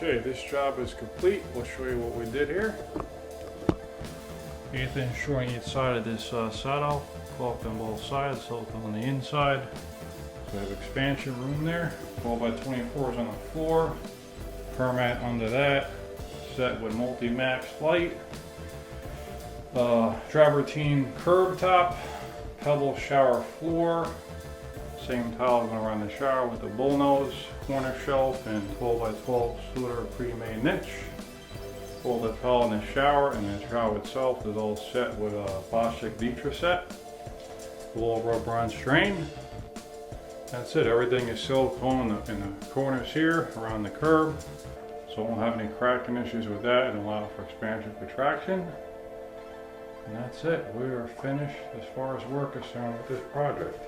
Okay, this job is complete. We'll show you what we did here. Ethan's showing each side of this saddle, caulked on both sides, silicone on the inside. So we have expansion room there, 12 by 24s on the floor, permat under that, set with multi-max light, travertine curb top, pebble shower floor, same tiles going around the shower with the bullnose, corner shelf, and 12 by 12 Suter pre-made niche. All the tile in the shower, and the shower itself is all set with a Bostic Vitra set. Below rubber on strain. That's it. Everything is silicone in the corners here around the curb, so I won't have any cracking issues with that, and allow for expansion contraction. And that's it. We are finished as far as work is concerned with this project.